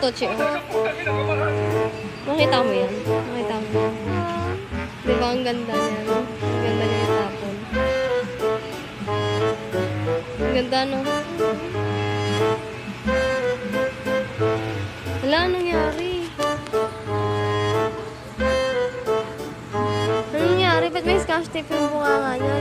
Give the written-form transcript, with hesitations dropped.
kotse, oh. Makita mo yan? Makita mo yan? Di ba ang ganda niya, no? Ang ganda niya itapon. Ang ganda, no? Wala, anong nangyari? Anong nangyari? Ba't may scotch tape yung bunganga niya?